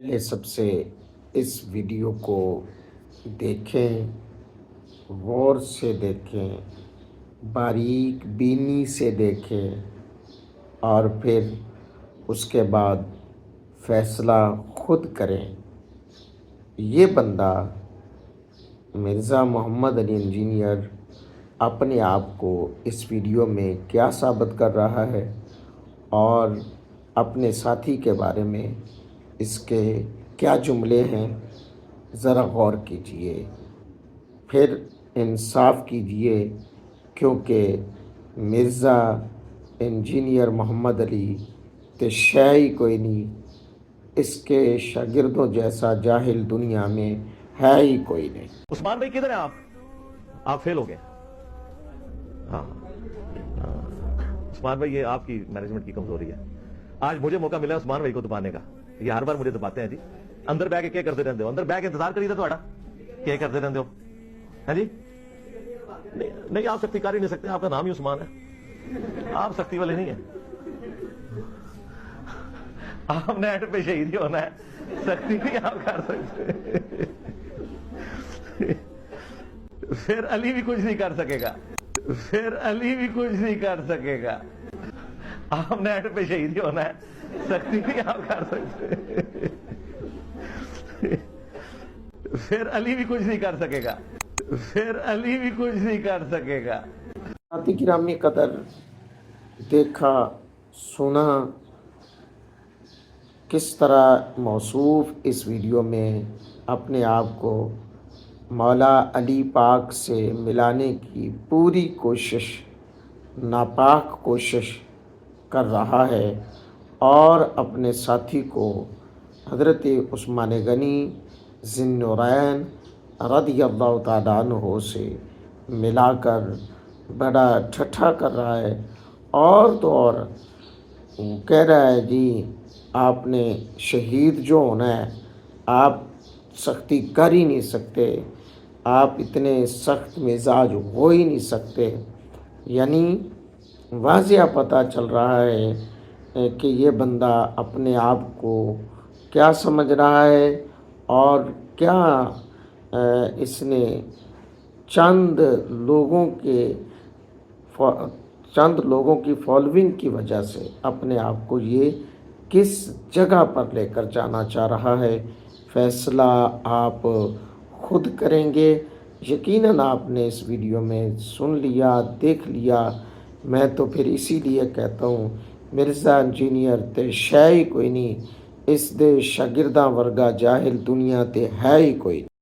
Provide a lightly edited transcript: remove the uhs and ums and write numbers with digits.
یہ سب سے اس ویڈیو کو دیکھیں، غور سے دیکھیں، باریک بینی سے دیکھیں اور پھر اس کے بعد فیصلہ خود کریں۔ یہ بندہ مرزا محمد علی انجینئر اپنے آپ کو اس ویڈیو میں کیا ثابت کر رہا ہے اور اپنے ساتھی کے بارے میں اس کے کیا جملے ہیں، ذرا غور کیجئے، پھر انصاف کیجئے، کیونکہ مرزا انجینئر محمد علی تے شے ہی کوئی نہیں، اس کے شاگردوں جیسا جاہل دنیا میں ہے ہی کوئی نہیں۔ عثمان بھائی کدھر ہیں آپ فیل ہو گئے۔ ہاں عثمان بھائی، یہ آپ کی مینجمنٹ کی کمزوری ہے۔ آج مجھے موقع ملا عثمان بھائی کو دبانے کا، یہ ہر بار مجھے دباتے ہیں جی۔ اندر بہ کے کیا کرتے رہتے ہو؟ اندر بہ کے انتظار کری تھا تھوڑا، کیا کرتے رہتے ہو؟ ہاں جی، نہیں آپ سختی کر ہی نہیں سکتے، آپ کا نام ہی عثمان ہے، آپ سختی والے نہیں ہیں۔ آپ نے ایڈ پہ شہید ہی ہونا ہے، سختی نہیں آپ کر سکتے۔ پھر علی بھی کچھ نہیں کر سکے گا، پھر علی بھی کچھ نہیں کر سکے گا۔ آپ نے ایڈ پہ شہید ہی ہونا ہے، سختی نہیں آپ کر سکتے۔ پھر علی بھی کچھ نہیں کر سکے گا، پھر علی بھی کچھ نہیں کر سکے گا۔ ساتھی گرامی قدر، دیکھا سنا کس طرح موصوف اس ویڈیو میں اپنے آپ کو مولا علی پاک سے ملانے کی پوری کوشش، ناپاک کوشش کر رہا ہے اور اپنے ساتھی کو حضرت عثمان غنی ذی النورین رضی اللہ تعالیٰ عنہ سے ملا کر بڑا ٹھٹھا کر رہا ہے، اور تو اور کہہ رہا ہے جی آپ نے شہید جو ہونا ہے، آپ سختی کر ہی نہیں سکتے، آپ اتنے سخت مزاج ہو ہی نہیں سکتے۔ یعنی واضح پتہ چل رہا ہے کہ یہ بندہ اپنے آپ کو کیا سمجھ رہا ہے اور کیا اس نے چند لوگوں کی فالوئنگ کی وجہ سے اپنے آپ کو یہ کس جگہ پر لے کر جانا چاہ رہا ہے۔ فیصلہ آپ خود کریں گے۔ یقیناً آپ نے اس ویڈیو میں سن لیا، دیکھ لیا۔ میں تو پھر اسی لیے کہتا ہوں مرزا انجینئر تے شے ہی کوئی نہیں، اس دے شاگرداں ورگا جاہل دنیا تے ہے ہی کوئی نہیں۔